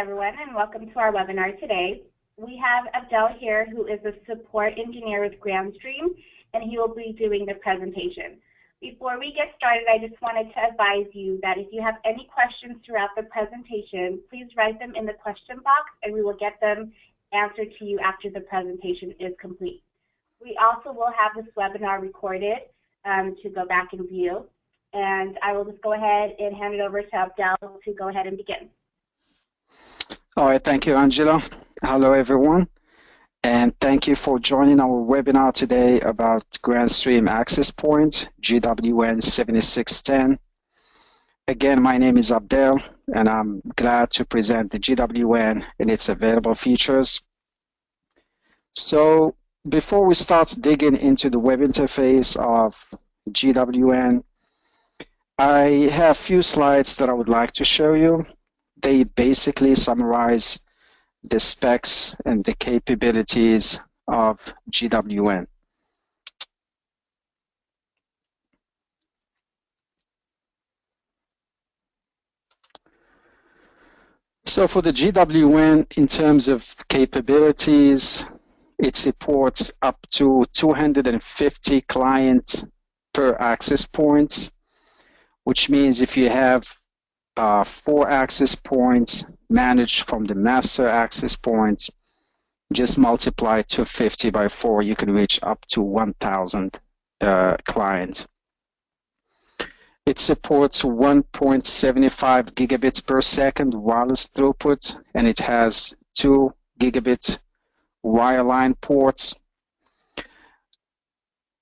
everyone, and welcome to our webinar today. We have Abdel here, who is a support engineer with Grandstream, and he will be doing the presentation. Before we get started, I just wanted to advise you that if you have any questions throughout the presentation, please write them in the question box, and we will get them answered to you after the presentation is complete. We also will have this webinar recorded to go back and view, and I will just go ahead and hand it over to Abdel to go ahead and begin. All right, thank you, Angela. Hello, everyone, and thank you for joining our webinar today about Grandstream access point, GWN7610. Again, my name is Abdel, and I'm glad to present the GWN and its available features. So before we start digging into the web interface of GWN, I have a few slides that I would like to show you. They basically summarize the specs and the capabilities of GWN. So for the GWN, in terms of capabilities, it supports up to 250 clients per access point, which means if you have 4 access points managed from the master access point, just multiply 250 by 4, you can reach up to 1,000 clients. It supports 1.75 gigabits per second wireless throughput, and it has 2 gigabit wireline ports.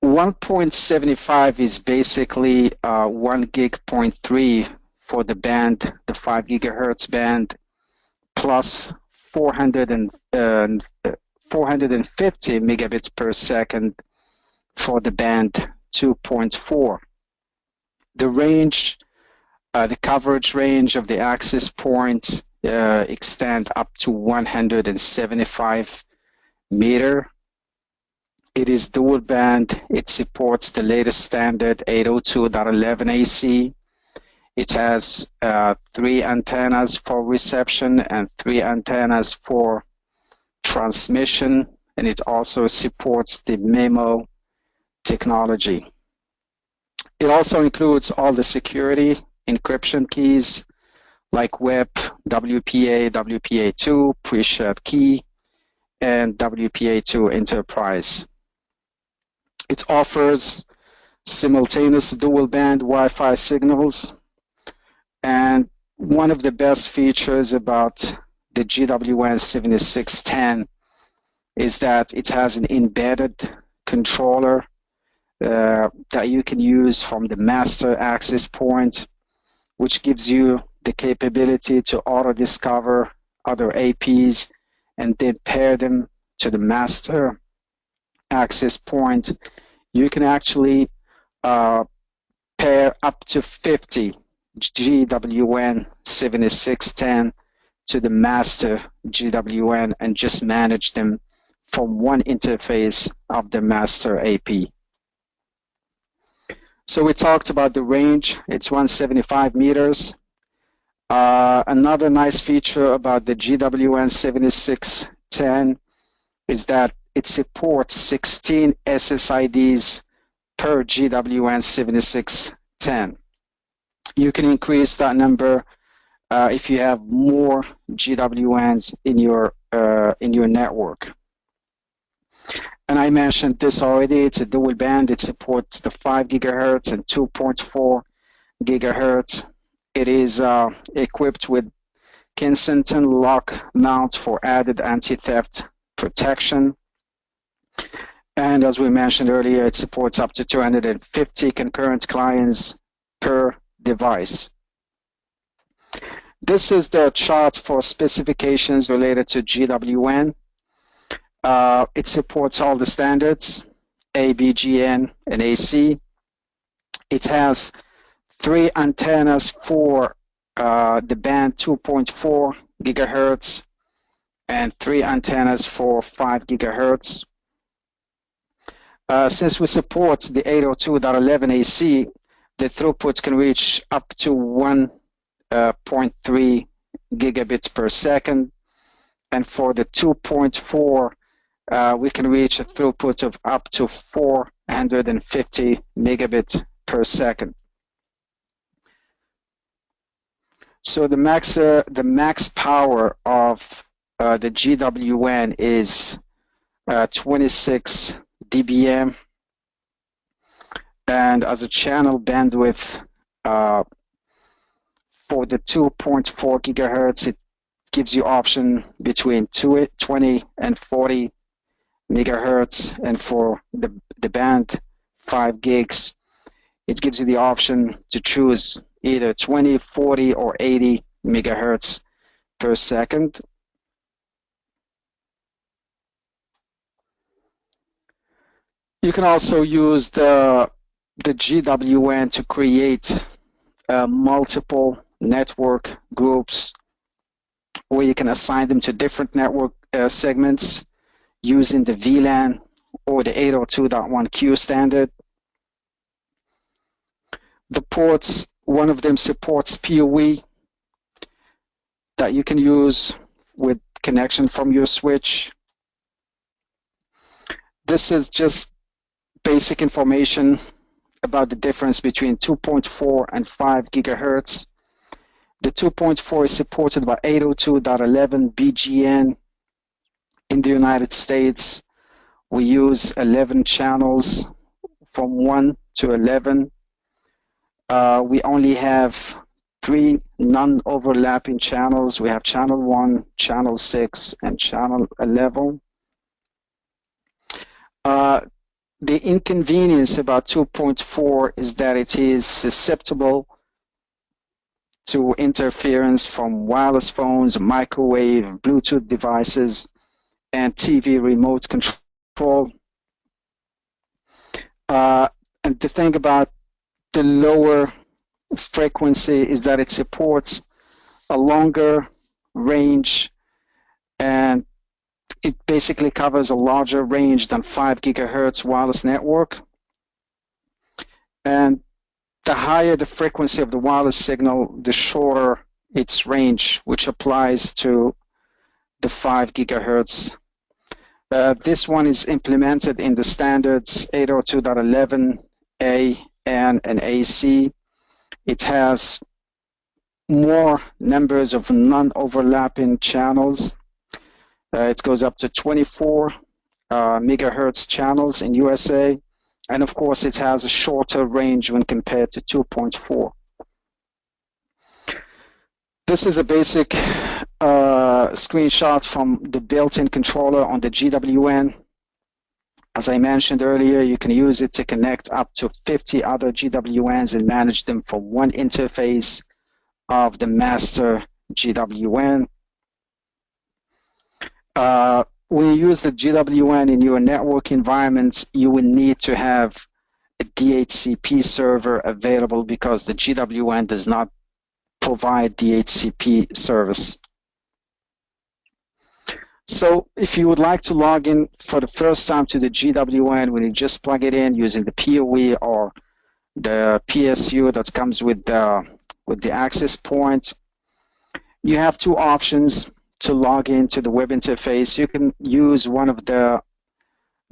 1.75 is basically 1 gig point 3 for the band, the 5 gigahertz band, plus 450 megabits per second for the band 2.4. The range, the coverage range of the access points extend up to 175 meter. It is dual band. It supports the latest standard 802.11 AC. It has 3 antennas for reception and 3 antennas for transmission, and it also supports the MIMO technology. It also includes all the security encryption keys like WEP, WPA, WPA2, pre-shared key, and WPA2 Enterprise. It offers simultaneous dual band Wi-Fi signals. And one of the best features about the GWN7610 is that it has an embedded controller that you can use from the master access point, which gives you the capability to auto-discover other APs and then pair them to the master access point. You can actually pair up to 50 GWN7610 to the master GWN and just manage them from one interface of the master AP. So we talked about the range. It's 175 meters. Another nice feature about the GWN7610 is that it supports 16 SSIDs per GWN7610. You can increase that number if you have more GWNs in your network. And I mentioned this already. It's a dual band. It supports the 5 gigahertz and 2.4 gigahertz. It is equipped with Kensington lock mount for added anti-theft protection. And as we mentioned earlier, it supports up to 250 concurrent clients per device. This is the chart for specifications related to GWN. It supports all the standards, A, B, G, N, and AC. It has 3 antennas for the band 2.4 gigahertz and 3 antennas for 5 gigahertz. Since we support the 802.11 AC, the throughput can reach up to 1.3 gigabits per second. And for the 2.4, we can reach a throughput of up to 450 megabits per second. So the max power of the GWN is 26 dBm, and as a channel bandwidth for the 2.4 gigahertz, it gives you option between 20 and 40 megahertz, and for the band 5 gigs, it gives you the option to choose either 20, 40, or 80 megahertz per second. You can also use the GWN to create multiple network groups, where you can assign them to different network segments using the VLAN or the 802.1q standard. The ports, one of them supports PoE that you can use with connection from your switch. This is just basic information about the difference between 2.4 and 5 gigahertz. The 2.4 is supported by 802.11 BGN. In the United States, we use 11 channels from 1 to 11. We only have 3 non-overlapping channels. We have channel 1, channel 6, and channel 11. The inconvenience about 2.4 is that it is susceptible to interference from wireless phones, microwave, Bluetooth devices, and TV remote control. And the thing about the lower frequency is that it supports a longer range, and it basically covers a larger range than 5 gigahertz wireless network. And the higher the frequency of the wireless signal, the shorter its range, which applies to the 5 gigahertz. This one is implemented in the standards 802.11a, N, and AC. It has more numbers of non-overlapping channels. It goes up to 24 megahertz channels in USA, and of course it has a shorter range when compared to 2.4. This is a basic screenshot from the built-in controller on the GWN. As I mentioned earlier, you can use it to connect up to 50 other GWNs and manage them from one interface of the master GWN. When you use the GWN in your network environment, you will need to have a DHCP server available because the GWN does not provide DHCP service. So if you would like to log in for the first time to the GWN, when you just plug it in using the PoE or the PSU that comes with the access point, you have two options to log into the web interface. You can use one of the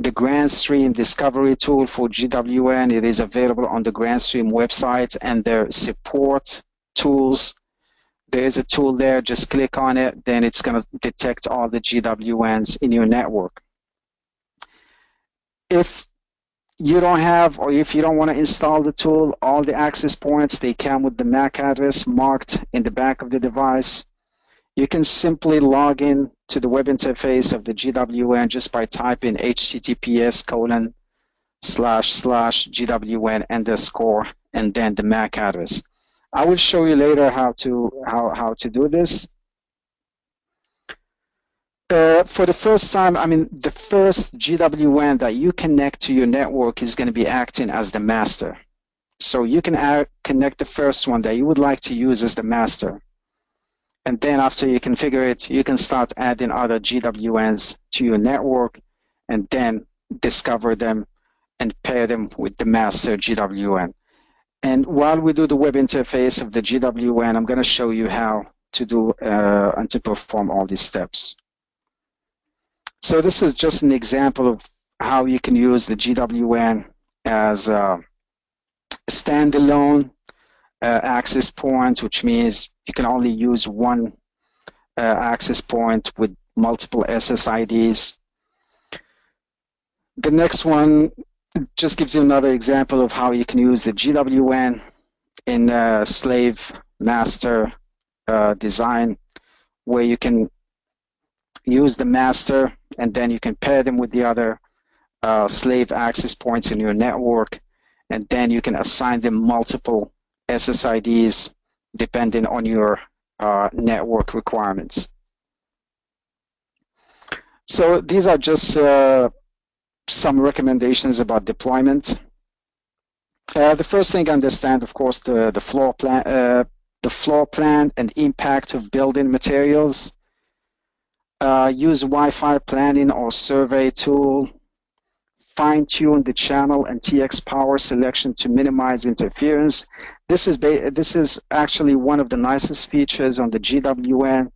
Grandstream discovery tool for GWN. It is available on the Grandstream website and their support tools. There is a tool there, just click on it, then it's going to detect all the GWNs in your network. If you don't have, or if you don't want to install the tool, all the access points, they come with the MAC address marked in the back of the device. You can simply log in to the web interface of the GWN just by typing https://GWN_ and then the MAC address. I will show you later how to do this. For the first time, the first GWN that you connect to your network is going to be acting as the master. So you can connect the first one that you would like to use as the master. And then after you configure it, you can start adding other GWNs to your network and then discover them and pair them with the master GWN. And while we do the web interface of the GWN, I'm going to show you how to do and to perform all these steps. So this is just an example of how you can use the GWN as a standalone access point, which means you can only use one access point with multiple SSIDs. The next one just gives you another example of how you can use the GWN in slave master design, where you can use the master and then you can pair them with the other slave access points in your network, and then you can assign them multiple SSIDs depending on your network requirements. So these are just some recommendations about deployment. The first thing, understand, of course, the floor plan and impact of building materials. Use Wi-Fi planning or survey tool. Fine-tune the channel and TX power selection to minimize interference. This is actually one of the nicest features on the GWN.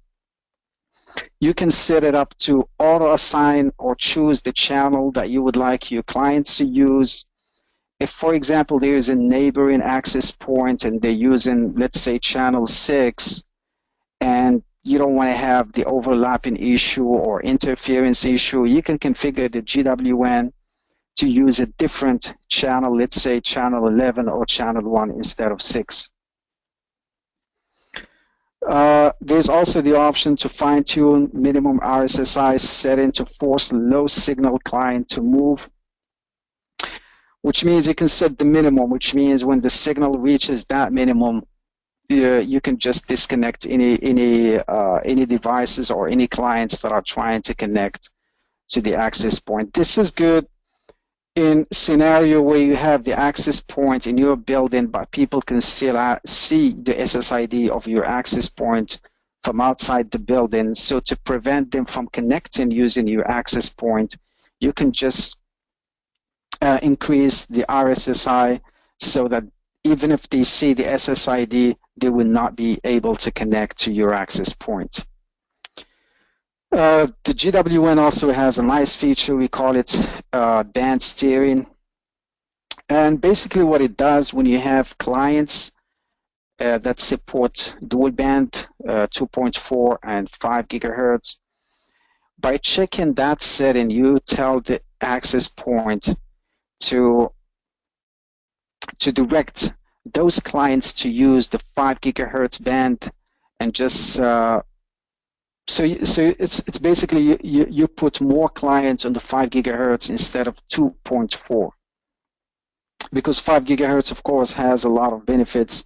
You can set it up to auto-assign or choose the channel that you would like your clients to use. If, for example, there is a neighboring access point and they're using, let's say, channel 6, and you don't want to have the overlapping issue or interference issue, you can configure the GWN to use a different channel, let's say channel 11 or channel 1 instead of 6. There's also the option to fine-tune minimum RSSI setting to force low signal client to move, which means you can set the minimum, which means when the signal reaches that minimum, you can just disconnect any devices or any clients that are trying to connect to the access point. This is good in scenario where you have the access point in your building, but people can still see the SSID of your access point from outside the building. So to prevent them from connecting using your access point, you can just increase the RSSI so that even if they see the SSID, they will not be able to connect to your access point. The GWN also has a nice feature, we call it band steering. And basically what it does when you have clients that support dual band 2.4 and 5 gigahertz, by checking that setting, you tell the access point to direct those clients to use the 5 gigahertz band, and just so it's basically you put more clients on the 5 gigahertz instead of 2.4, because 5 gigahertz of course has a lot of benefits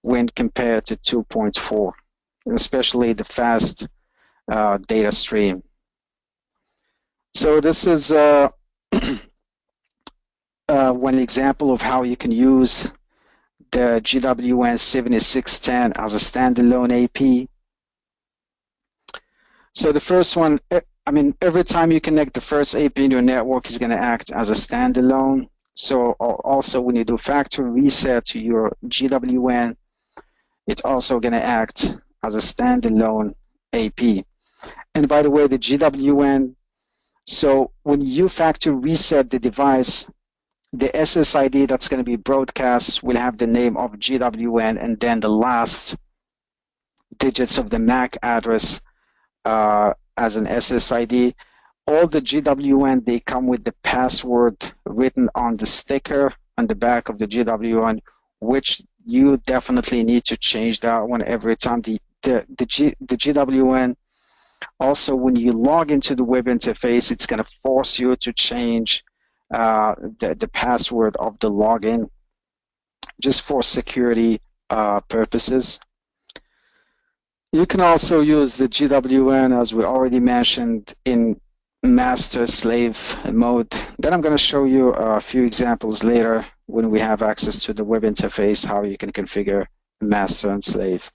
when compared to 2.4, especially the fast data stream. So this is one example of how you can use the GWN7610 as a standalone AP. So the first one, I mean, every time you connect the first AP in your network is going to act as a standalone. So also when you do factory reset to your GWN, it's also going to act as a standalone AP. And by the way, the GWN, so when you factory reset the device, the SSID that's going to be broadcast will have the name of GWN and then the last digits of the MAC address as an SSID. All the GWN, they come with the password written on the sticker on the back of the GWN, which you definitely need to change that one every time. The GWN, also when you log into the web interface, it's going to force you to change the password of the login just for security purposes. You can also use the GWN, as we already mentioned, in master-slave mode. Then I'm going to show you a few examples later when we have access to the web interface, how you can configure master and slave.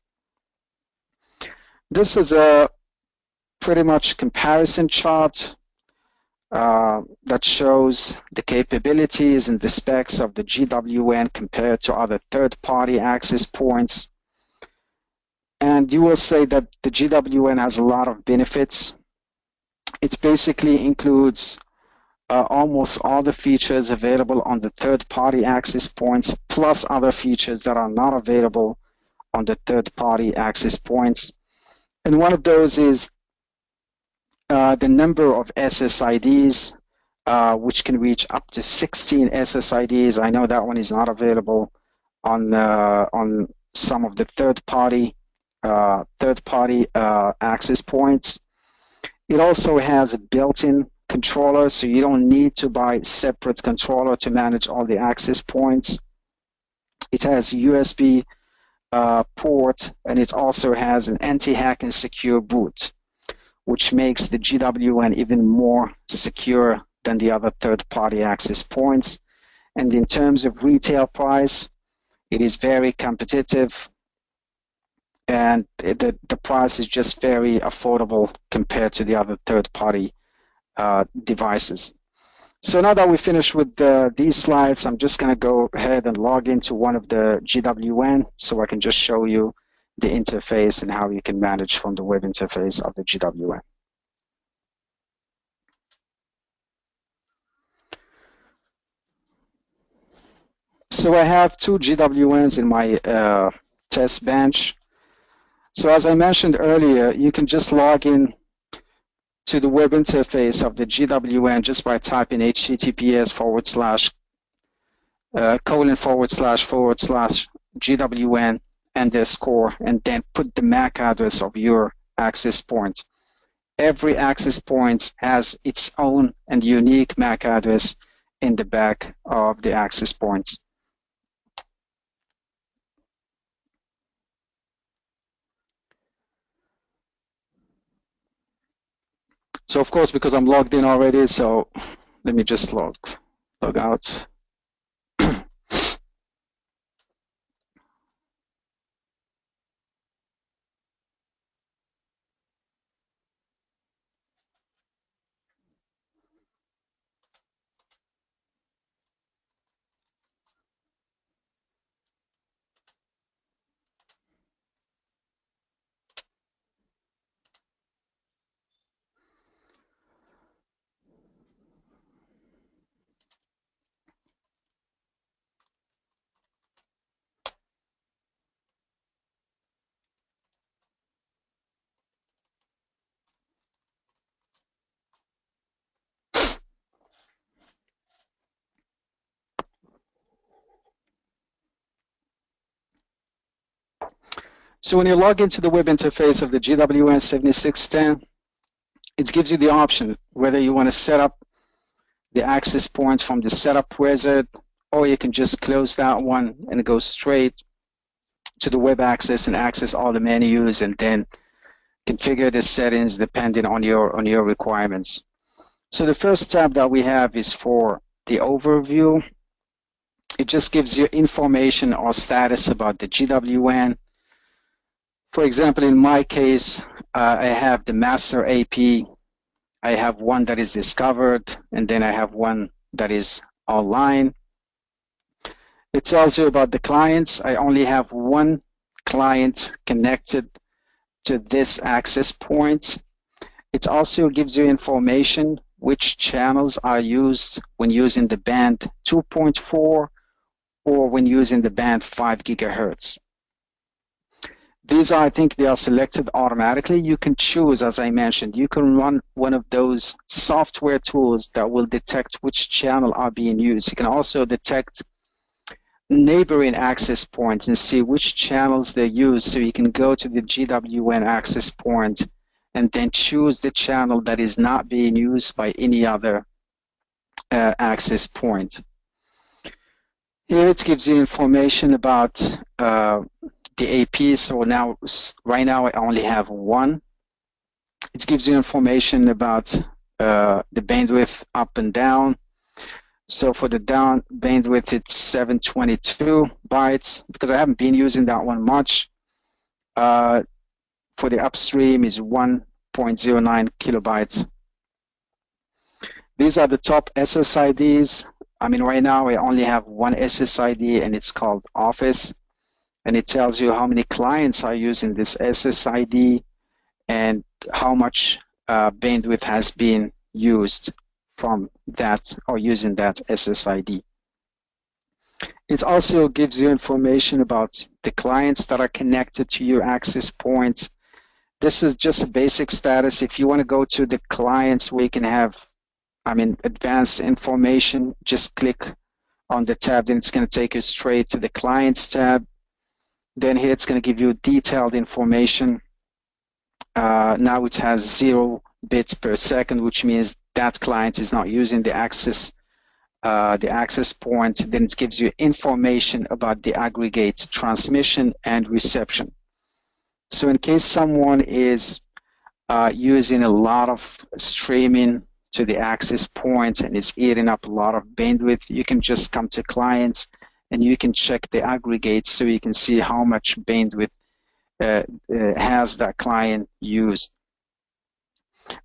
This is a pretty much comparison chart that shows the capabilities and the specs of the GWN compared to other third-party access points. And you will say that the GWN has a lot of benefits. It basically includes almost all the features available on the third-party access points, plus other features that are not available on the third-party access points. And one of those is the number of SSIDs, which can reach up to 16 SSIDs. I know that one is not available on some of the third-party access points. It also has a built-in controller, so you don't need to buy separate controller to manage all the access points. It has a USB port, and it also has an anti-hack and secure boot, which makes the GWN even more secure than the other third-party access points. And in terms of retail price, it is very competitive, and the price is just very affordable compared to the other third-party devices. So now that we finished with these slides, I'm just going to go ahead and log into one of the GWN so I can just show you the interface and how you can manage from the web interface of the GWN. So I have two GWNs in my test bench. So as I mentioned earlier, you can just log in to the web interface of the GWN just by typing https://:/GWN _ and then put the MAC address of your access point. Every access point has its own and unique MAC address in the back of the access points. So of course, because I'm logged in already, so let me just log out. So when you log into the web interface of the GWN7610, it gives you the option whether you want to set up the access point from the setup wizard, or you can just close that one and go straight to the web access and access all the menus and then configure the settings depending on your requirements. So the first tab that we have is for the overview. It just gives you information or status about the GWN. For example, in my case, I have the master AP. I have one that is discovered, and then I have one that is online. It tells you about the clients. I only have one client connected to this access point. It also gives you information which channels are used when using the band 2.4 or when using the band 5 gigahertz. These are, I think they are selected automatically. You can choose, as I mentioned, you can run one of those software tools that will detect which channel are being used. You can also detect neighboring access points and see which channels they use. So you can go to the GWN access point and then choose the channel that is not being used by any other access point. Here it gives you information about the AP. So now, right now, I only have one. It gives you information about the bandwidth up and down. So for the down bandwidth, it's 722 bytes because I haven't been using that one much. For the upstream is 1.09 kilobytes. These are the top SSIDs. I mean, right now I only have one SSID and it's called Office. and it tells you how many clients are using this SSID and how much bandwidth has been used from that or using that SSID. It also gives you information about the clients that are connected to your access points. This is just a basic status. If you want to go to the clients where you can have, advanced information, just click on the tab, then it's going to take you straight to the clients tab. Then here it's going to give you detailed information. Now it has 0 bits per second, which means that client is not using the access point. Then it gives you information about the aggregate transmission and reception. So in case someone is using a lot of streaming to the access point and is eating up a lot of bandwidth, you can just come to clients and you can check the aggregates so you can see how much bandwidth has that client used.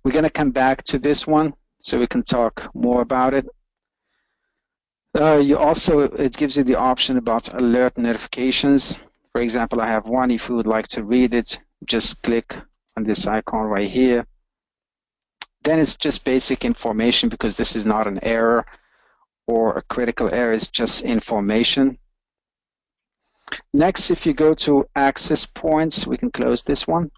We're going to come back to this one so we can talk more about it. It gives you the option about alert notifications. For example, I have one. If you would like to read it, just click on this icon right here. Then it's just basic information, because this is not an error or a critical error, it's just information. Next, if you go to access points, we can close this one.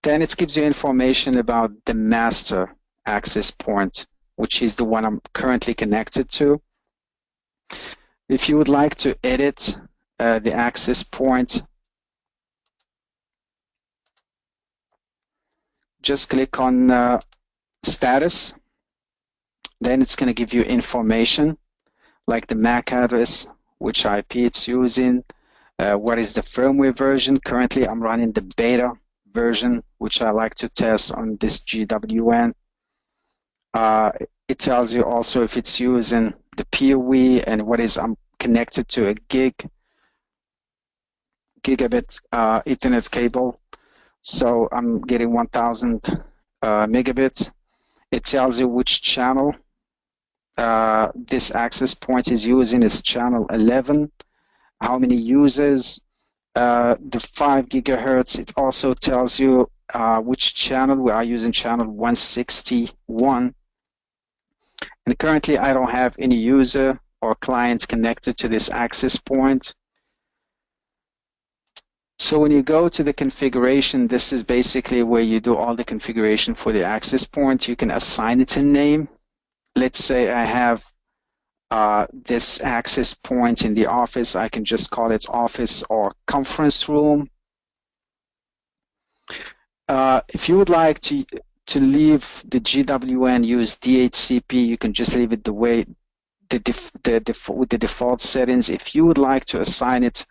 Then it gives you information about the master access point, which is the one I'm currently connected to. If you would like to edit the access point, just click on status. Then it's going to give you information like the MAC address, which IP it's using, what is the firmware version. Currently I'm running the beta version, which I like to test on this GWN. It tells you also if it's using the PoE and what is I'm connected to a gigabit Ethernet cable. So I'm getting 1000 megabits. It tells you which channel this access point is using. Is channel 11, how many users, the 5 gigahertz. It also tells you which channel. We are using channel 161. And currently I don't have any user or client connected to this access point. So when you go to the configuration, this is basically where you do all the configuration for the access point. You can assign it a name. Let's say I have this access point in the office. I can just call it office or conference room. If you would like to leave the GWN use DHCP, you can just leave it the way with the default settings. If you would like to assign it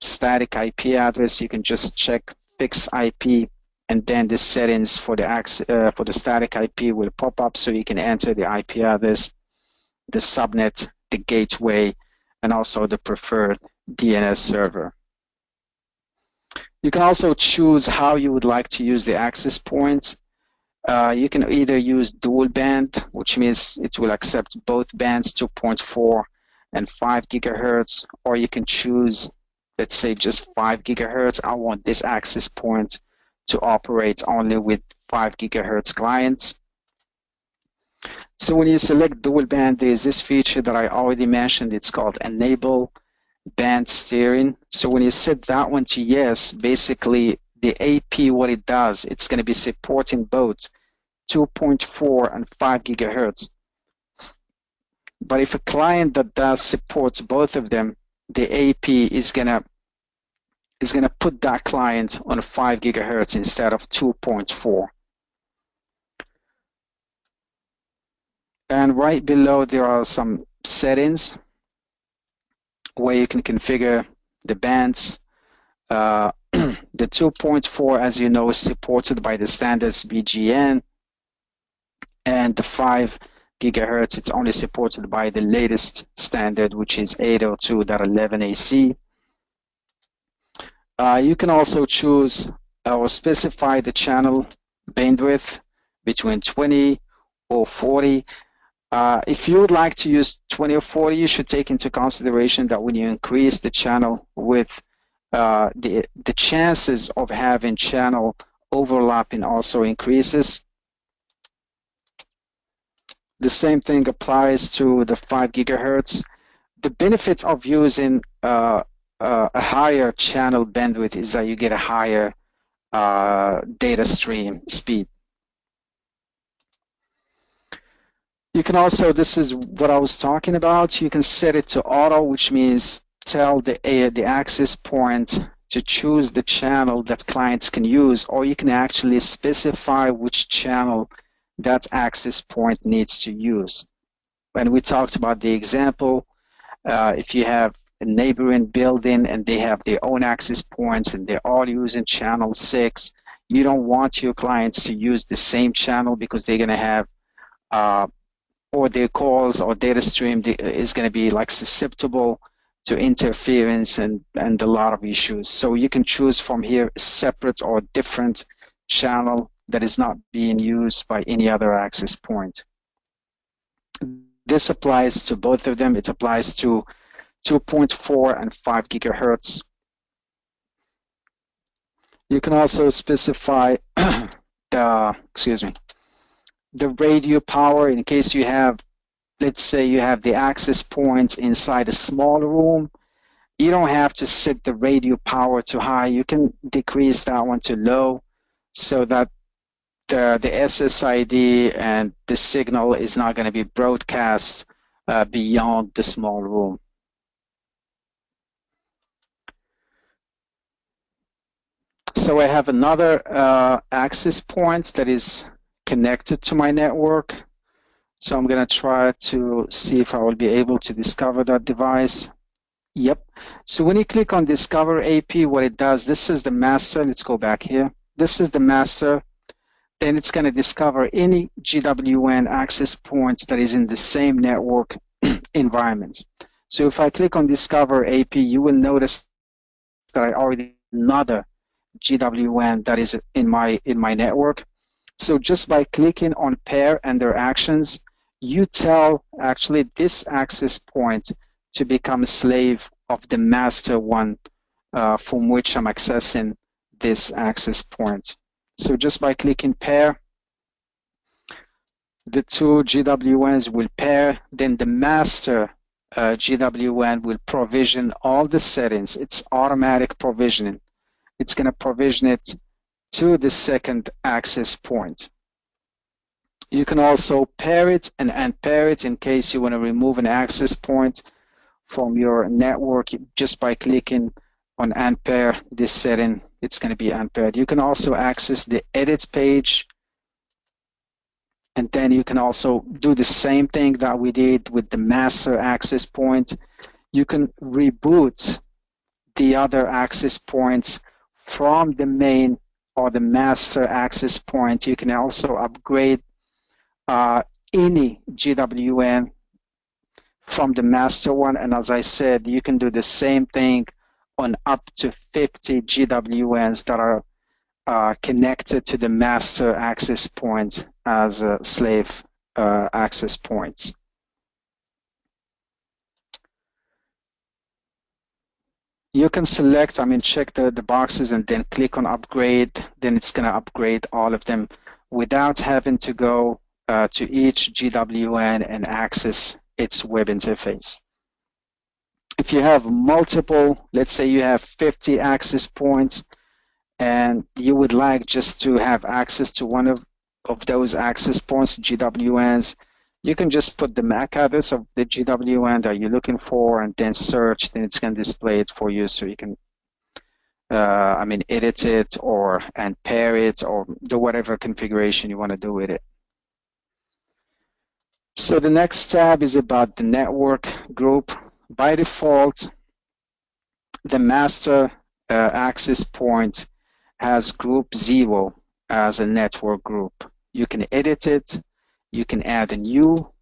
static IP address, you can just check fixed IP, and then the settings for the static IP will pop up, so you can enter the IP address, the subnet, the gateway, and also the preferred DNS server. You can also choose how you would like to use the access points. You can either use dual band, which means it will accept both bands, 2.4 and 5 gigahertz, or you can choose, let's say, just 5 gigahertz. I want this access point to operate only with 5 gigahertz clients. So when you select dual band, there's this feature that I already mentioned. It's called enable band steering. So when you set that one to yes, basically the AP, what it does, it's going to be supporting both 2.4 and 5 gigahertz. But if a client that does supports both of them, the AP is gonna put that client on 5 gigahertz instead of 2.4. And right below there are some settings where you can configure the bands. The 2.4, as you know, is supported by the standards BGN, and the 5 gigahertz, it's only supported by the latest standard, which is 802.11ac. You can also choose or specify the channel bandwidth between 20 or 40. If you would like to use 20 or 40, you should take into consideration that when you increase the channel width, the chances of having channel overlapping also increases. The same thing applies to the 5 gigahertz. The benefit of using a higher channel bandwidth is that you get a higher data stream speed. You can also, this is what I was talking about, you can set it to auto, which means tell the access point to choose the channel that clients can use, or you can actually specify which channel that access point needs to use. When we talked about the example, if you have a neighboring building and they have their own access points and they're all using channel 6, you don't want your clients to use the same channel because they're going to have or their calls or data stream is going to be like susceptible to interference and a lot of issues. So you can choose from here a separate or different channel that is not being used by any other access point. This applies to both of them. It applies to 2.4 and 5 gigahertz. You can also specify the radio power in case you have, let's say you have the access point inside a small room. You don't have to set the radio power to high. You can decrease that one to low so that the SSID and the signal is not going to be broadcast beyond the small room. So I have another access point that is connected to my network. So I'm going to try to see if I will be able to discover that device. Yep. So when you click on Discover AP, what it does, this is the master. Let's go back here. This is the master. Then it's going to discover any GWN access point that is in the same network environment. So if I click on Discover AP, you will notice that I already have another GWN that is in my network. So just by clicking on pair and their actions, you tell actually this access point to become a slave of the master one from which I'm accessing this access point. So just by clicking pair, the two GWNs will pair, then the master GWN will provision all the settings. It's automatic provisioning. It's going to provision it to the second access point. You can also pair it and unpair it in case you want to remove an access point from your network just by clicking on unpair this setting. It's going to be unpaired. You can also access the edit page, and then you can also do the same thing that we did with the master access point. You can reboot the other access points from the main or the master access point. You can also upgrade any GWN from the master one, and as I said, you can do the same thing on up to 50 GWNs that are connected to the master access point as slave access points. You can select, check the boxes and then click on upgrade. Then it's going to upgrade all of them without having to go to each GWN and access its web interface. If you have multiple, let's say you have 50 access points and you would like just to have access to one of those access points, GWNs, you can just put the MAC address of the GWN that you're looking for and then search, then it's going to display it for you so you can edit it and pair it or do whatever configuration you want to do with it. So the next tab is about the network group. By default, the master access point has group 0 as a network group. You can edit it. You can add a new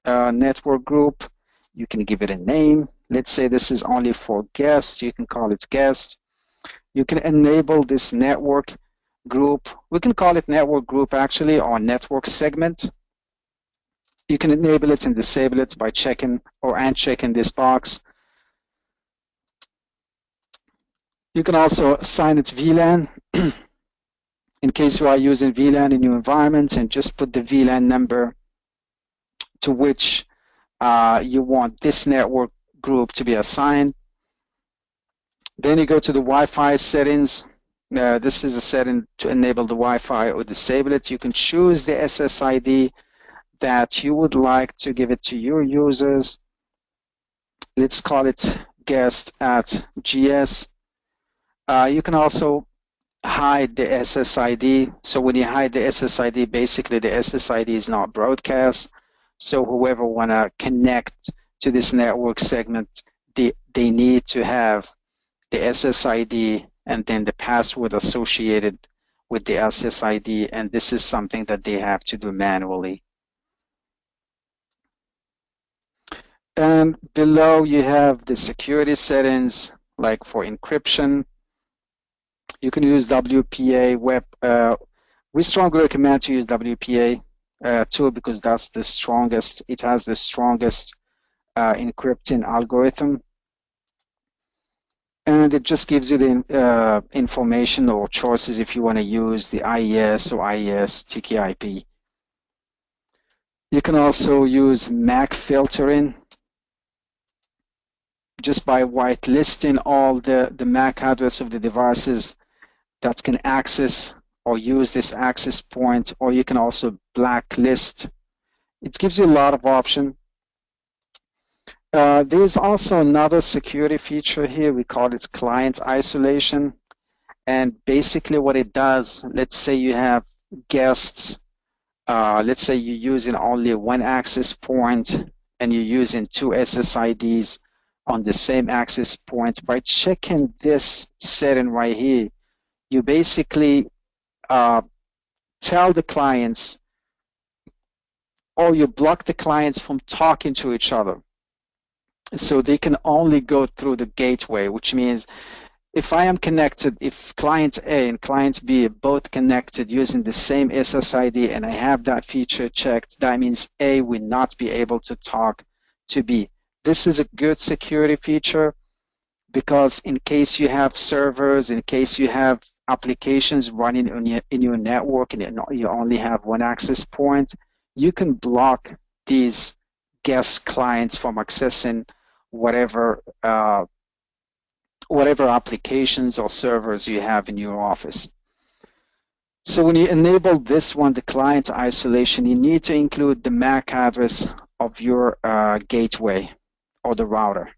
network group. You can give it a name. Let's say this is only for guests. You can call it guest. You can enable this network group. We can call it network group actually, or network segment. You can enable it and disable it by checking or unchecking this box. You can also assign it VLAN in case you are using VLAN in your environment, and just put the VLAN number to which you want this network group to be assigned. Then you go to the Wi-Fi settings. This is a setting to enable the Wi-Fi or disable it. You can choose the SSID that you would like to give it to your users. Let's call it guest at GS. You can also hide the SSID. So when you hide the SSID, basically the SSID is not broadcast. So whoever want to connect to this network segment, they need to have the SSID and then the password associated with the SSID, and this is something that they have to do manually. And below you have the security settings, like for encryption. You can use WPA web. We strongly recommend to use WPA tool because that's the strongest. It has the strongest encrypting algorithm, and it just gives you the information or choices if you want to use the IES or IES TKIP. You can also use MAC filtering just by whitelisting all the MAC address of the devices that can access or use this access point, or you can also blacklist. It gives you a lot of options. There's also another security feature here. We call it client isolation. And basically what it does, let's say you have guests, let's say you're using only one access point and you're using two SSIDs on the same access point. By checking this setting right here, you basically tell the clients, or you block the clients from talking to each other. So they can only go through the gateway, which means if I am connected, if client A and client B are both connected using the same SSID and I have that feature checked, that means A will not be able to talk to B. This is a good security feature because in case you have servers, in case you have applications running in your network and you only have one access point, you can block these guest clients from accessing whatever applications or servers you have in your office. So when you enable this one, the client isolation, you need to include the MAC address of your gateway or the router.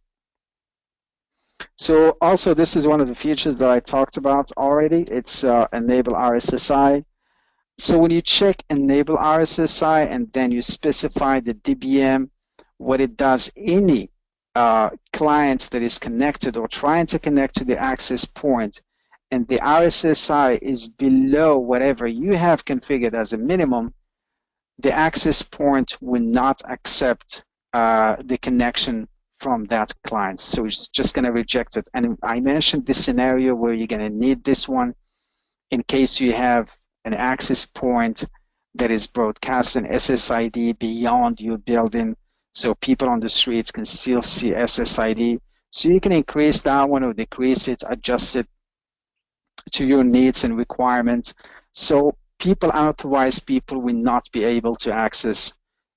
So also this is one of the features that I talked about already. It's enable RSSI. So when you check enable RSSI and then you specify the DBM, what it does, any client that is connected or trying to connect to the access point and the RSSI is below whatever you have configured as a minimum, the access point will not accept the connection from that client. So it's just going to reject it. And I mentioned this scenario where you're going to need this one in case you have an access point that is broadcasting SSID beyond your building, so people on the streets can still see SSID. So you can increase that one or decrease it, adjust it to your needs and requirements. So unauthorized people will not be able to access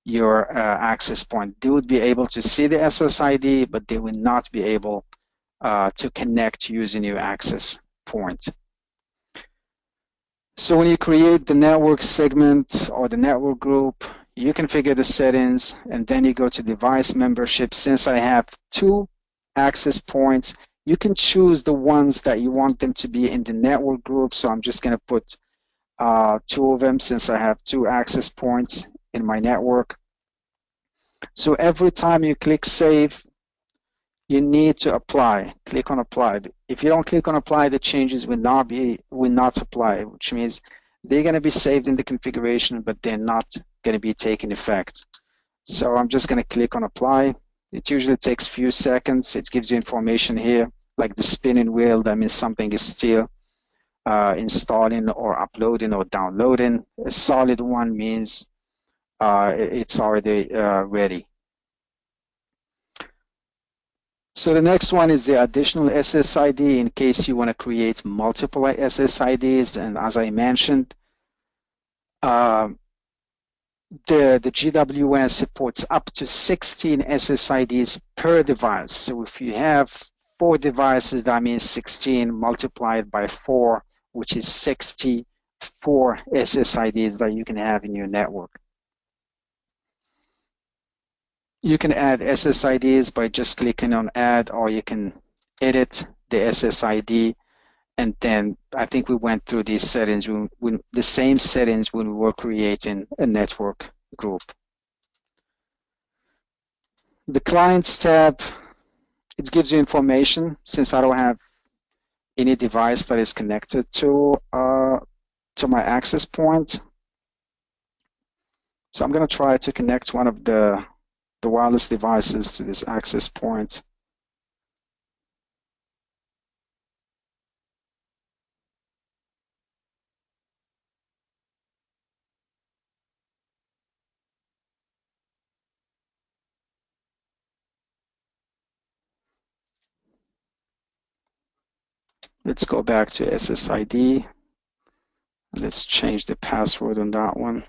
your access point. They would be able to see the SSID, but they will not be able to connect using your access point. So when you create the network segment or the network group, you configure the settings and then you go to device membership. Since I have two access points, you can choose the ones that you want them to be in the network group. So I'm just going to put two of them since I have two access points in my network. So every time you click save, you need to apply. Click on apply. If you don't click on apply, the changes will not apply, which means they're going to be saved in the configuration, but they're not going to be taking effect. So I'm just going to click on apply. It usually takes a few seconds. It gives you information here, like the spinning wheel. That means something is still installing or uploading or downloading. A solid one means it's already ready. So the next one is the additional SSID in case you want to create multiple SSIDs. And as I mentioned, the GWN supports up to 16 SSIDs per device. So if you have 4 devices, that means 16 multiplied by 4, which is 64 SSIDs that you can have in your network. You can add SSIDs by just clicking on add, or you can edit the SSID. And then I think we went through these settings, the same settings when we were creating a network group. The clients tab, it gives you information since I don't have any device that is connected to my access point. So I'm going to try to connect one of the wireless devices to this access point. Let's go back to SSID. Let's change the password on that one.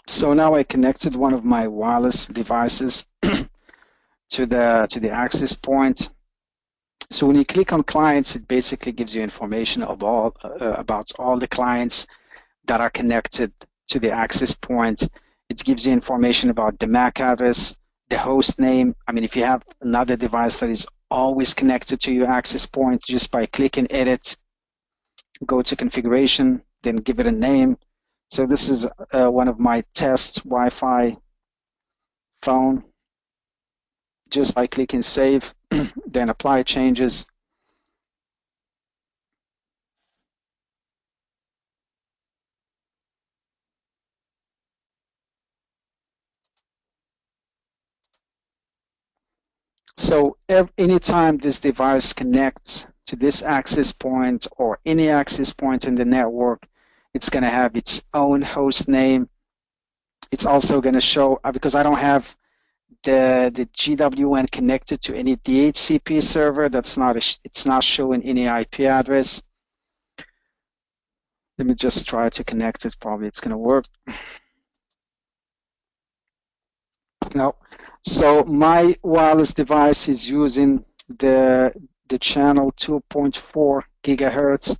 So now I connected one of my wireless devices to the access point. So when you click on clients, it basically gives you information about all the clients that are connected to the access point. It gives you information about the MAC address, the host name. I mean, if you have another device that is always connected to your access point, just by clicking edit, go to configuration, then give it a name. So this is one of my test Wi-Fi phone. Just by clicking save, then apply changes. So anytime this device connects to this access point or any access point in the network, it's going to have its own host name. It's also going to show, because I don't have the GWN connected to any DHCP server, it's not showing any IP address. Let me just try to connect it. Probably it's going to work. No. So my wireless device is using the channel 2.4 gigahertz,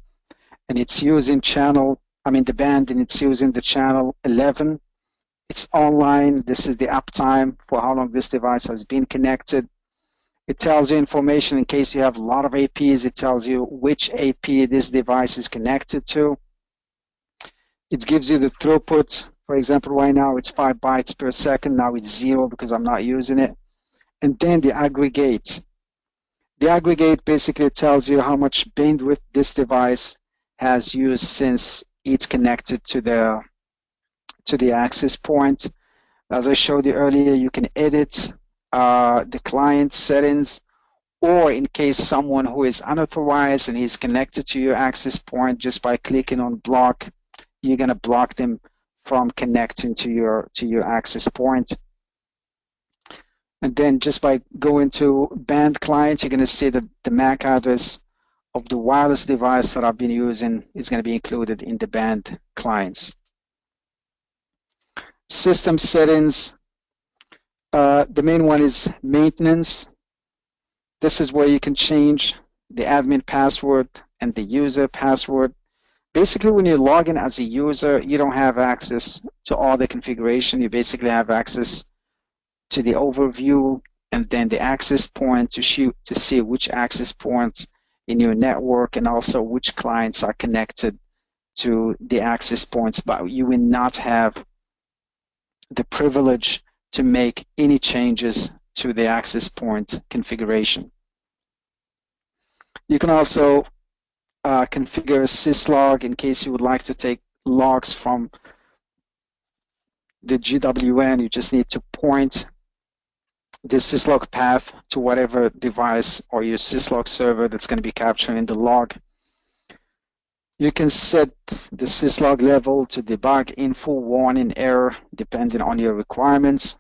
and it's using the band, and it's using the channel 11. It's online. This is the uptime for how long this device has been connected. It tells you information in case you have a lot of APs. It tells you which AP this device is connected to. It gives you the throughput. For example, right now it's 5 bytes per second. Now it's 0 because I'm not using it. And then the aggregate. The aggregate basically tells you how much bandwidth this device has used since it's connected to the access point. As I showed you earlier, you can edit the client settings, or in case someone who is unauthorized and is connected to your access point, just by clicking on block, you're going to block them from connecting to your access point. And then just by going to band client, you're going to see that the MAC address of the wireless device that I've been using is going to be included in the band clients. System settings, the main one is maintenance. This is where you can change the admin password and the user password. Basically, when you log in as a user, you don't have access to all the configuration. You basically have access to the overview and then the access point to see which access points in your network and also which clients are connected to the access points, but you will not have the privilege to make any changes to the access point configuration. You can also configure a syslog in case you would like to take logs from the GWN. You just need to point the syslog path to whatever device or your syslog server that's going to be capturing the log. You can set the syslog level to debug info, warning, error, depending on your requirements.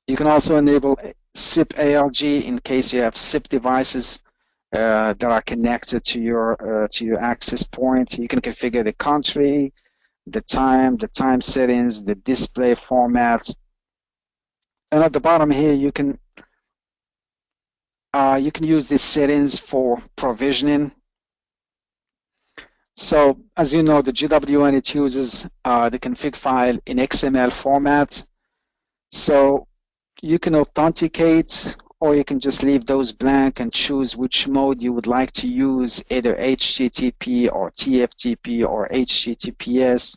You can also enable SIP ALG in case you have SIP devices that are connected to your access point. You can configure the country, the time settings, the display format. And at the bottom here, you can use these settings for provisioning. So as you know, the GWN, it uses the config file in XML format. So you can authenticate, or you can just leave those blank and choose which mode you would like to use, either HTTP or TFTP or HTTPS.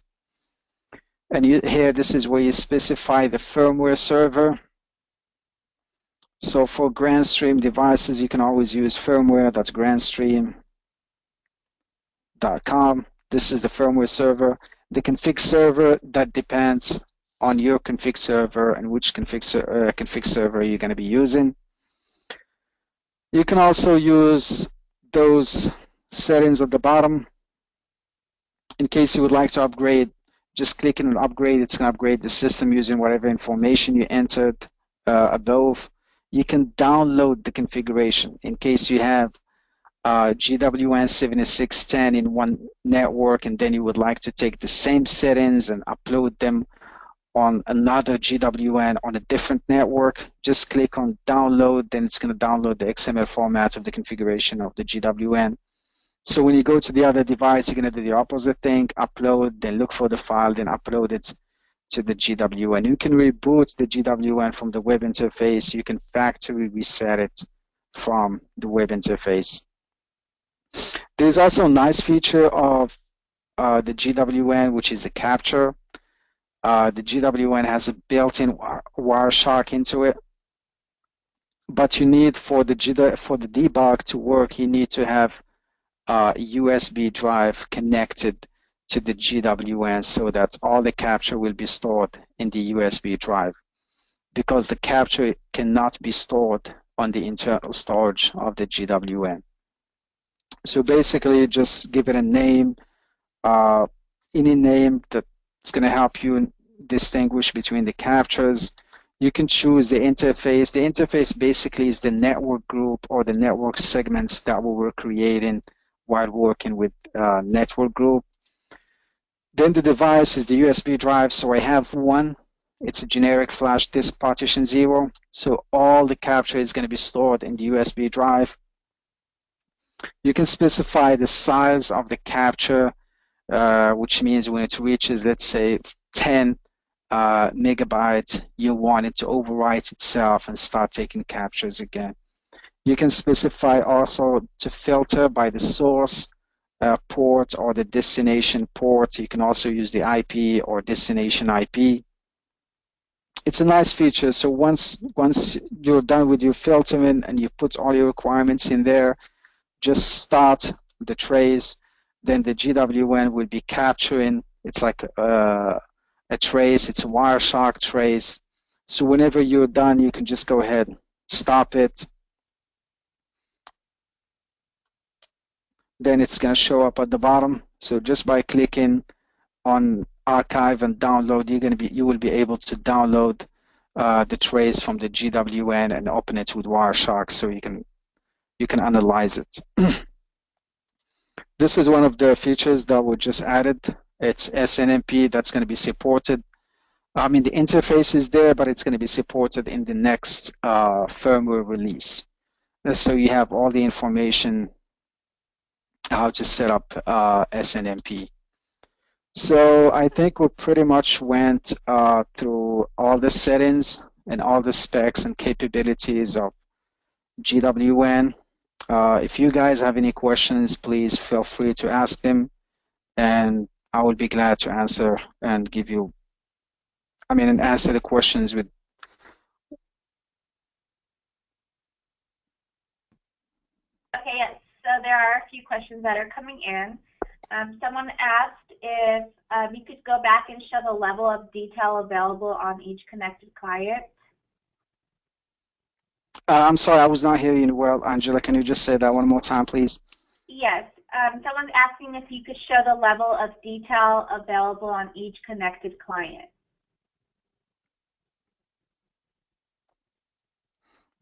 And here, this is where you specify the firmware server. So for Grandstream devices, you can always use firmware. That's Grandstream.com. This is the firmware server. The config server, that depends on your config server and which config server you're going to be using. You can also use those settings at the bottom. In case you would like to upgrade, just clicking on upgrade, it's going to upgrade the system using whatever information you entered above. You can download the configuration in case you have GWN7610 in one network and then you would like to take the same settings and upload them on another GWN on a different network. Just click on download, then it's going to download the XML format of the configuration of the GWN. So when you go to the other device, you're going to do the opposite thing, upload, then look for the file, then upload it to the GWN. You can reboot the GWN from the web interface. You can factory reset it from the web interface. There's also a nice feature of the GWN, which is the capture. The GWN has a built-in Wireshark into it, but you need for the debug to work, you need to have a USB drive connected to the GWN so that all the capture will be stored in the USB drive, because the capture cannot be stored on the internal storage of the GWN. So basically, just give it a name, any name that's going to help you distinguish between the captures. You can choose the interface. The interface basically is the network group or the network segments that we were creating while working with network group. Then the device is the USB drive. So I have one. It's a generic flash disk partition 0. So all the capture is going to be stored in the USB drive. You can specify the size of the capture, which means when it reaches, let's say, 10 megabytes, you want it to overwrite itself and start taking captures again. You can specify also to filter by the source port or the destination port. You can also use the IP or destination IP. It's a nice feature. So once you're done with your filtering and you put all your requirements in there, just start the trace. Then the GWN will be capturing. It's like a trace. It's a Wireshark trace. So whenever you're done, you can just go ahead, stop it. Then it's going to show up at the bottom. So just by clicking on archive and download, you will be able to download the trace from the GWN and open it with Wireshark, so you can analyze it. This is one of the features that were just added. It's SNMP that's going to be supported. I mean, the interface is there, but it's going to be supported in the next firmware release. So you have all the information how to set up SNMP. So I think we pretty much went through all the settings and all the specs and capabilities of GWN. If you guys have any questions, please feel free to ask them, and I will be glad to answer and give you, and answer the questions with. Okay, yes. So there are a few questions that are coming in. Someone asked if you could go back and show the level of detail available on each connected client. I'm sorry, I was not hearing you well, Angela. Can you just say that one more time, please? Yes. Someone's asking if you could show the level of detail available on each connected client.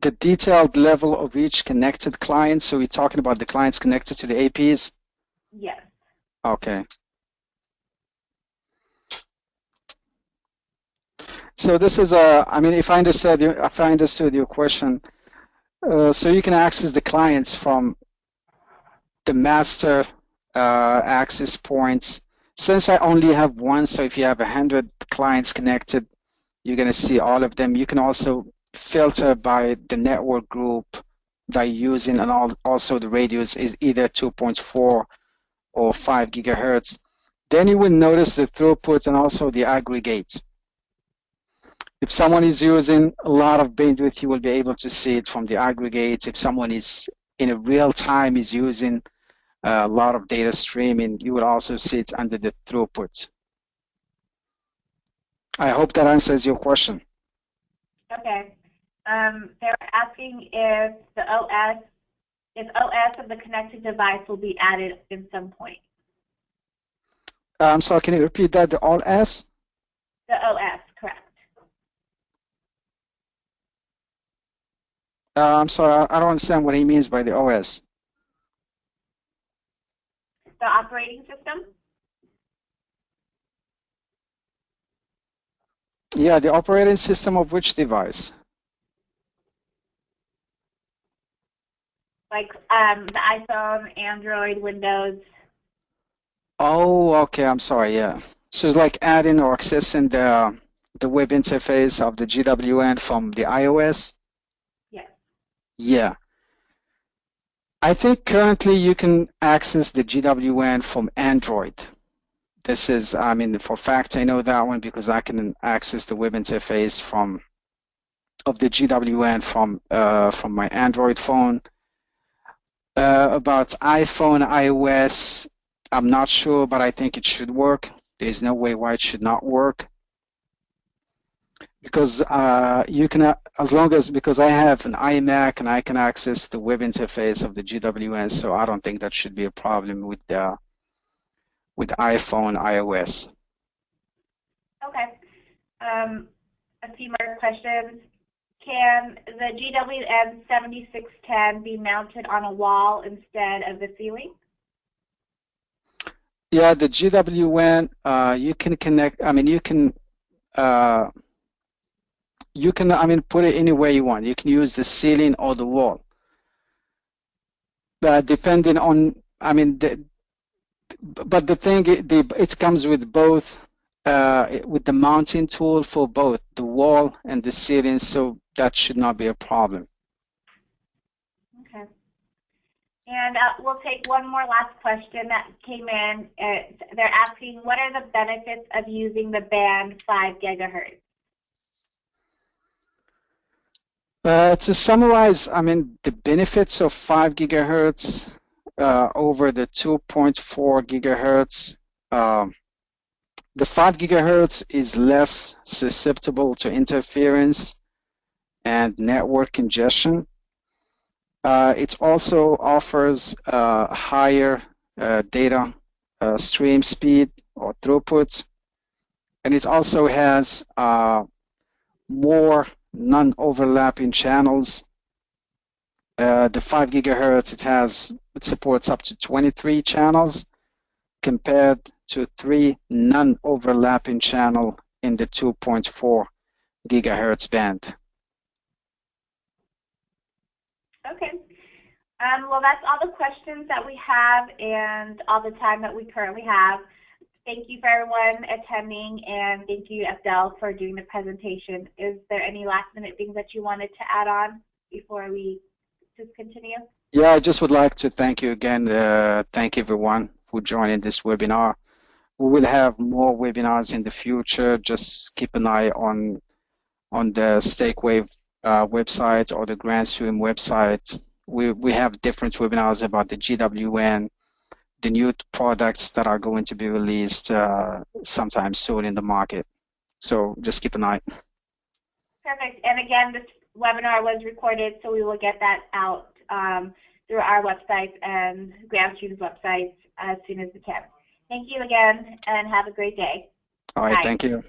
The detailed level of each connected client. So we're talking about the clients connected to the APs? Yes. Okay. So this is if I understood your question, so you can access the clients from the master access points. Since I only have one, so if you have 100 clients connected, you're going to see all of them. You can also filter by the network group that you're using, and also the radius is either 2.4 or 5 gigahertz. Then you will notice the throughput and also the aggregate. If someone is using a lot of bandwidth, you will be able to see it from the aggregates. If someone is in a real time is using a lot of data streaming, you will also see it under the throughput. I hope that answers your question. Okay. They're asking if the OS of the connected device will be added in some point. So can you repeat that? The OS? The OS, correct. I'm sorry, I don't understand what he means by the OS. The operating system? Yeah, the operating system of which device? Like the iPhone, Android, Windows. Oh, okay, I'm sorry, yeah. So it's like adding or accessing the web interface of the GWN from the iOS? Yes. Yeah. I think currently you can access the GWN from Android. This is, for a fact I know that one because I can access the web interface of the GWN from my Android phone. About iPhone, iOS, I'm not sure, but I think it should work. There's no way why it should not work. Because you can, because I have an iMac and I can access the web interface of the GWN, so I don't think that should be a problem with iPhone, iOS. Okay. A few more questions. Can the GWN7610 be mounted on a wall instead of the ceiling? Yeah, the GWN, you can connect, you can, put it any way you want. You can use the ceiling or the wall. Depending on, but the thing, it comes with both, with the mounting tool for both the wall and the ceiling, so that should not be a problem. Okay. And we'll take one more last question that came in. They're asking, what are the benefits of using the band 5 gigahertz? To summarize, the benefits of 5 gigahertz over the 2.4 gigahertz. The 5 gigahertz is less susceptible to interference and network congestion. It also offers higher data stream speed or throughput, and it also has more non-overlapping channels. The 5 gigahertz, it supports up to 23 channels compared to 3 non-overlapping channel in the 2.4 gigahertz band. Okay. Well, that's all the questions that we have and all the time that we currently have. Thank you for everyone attending, and thank you, Abdel, for doing the presentation. Is there any last-minute things that you wanted to add on before we just continue? Yeah, I just would like to thank you again. Thank everyone for joining this webinar. We will have more webinars in the future. Just keep an eye on the StakeWave website or the Grandstream website. We have different webinars about the GWN, the new products that are going to be released sometime soon in the market. So just keep an eye. Perfect. And again, this webinar was recorded, so we will get that out through our website and Grandstream's website as soon as we can. Thank you again, and have a great day. All right, Bye. thank you.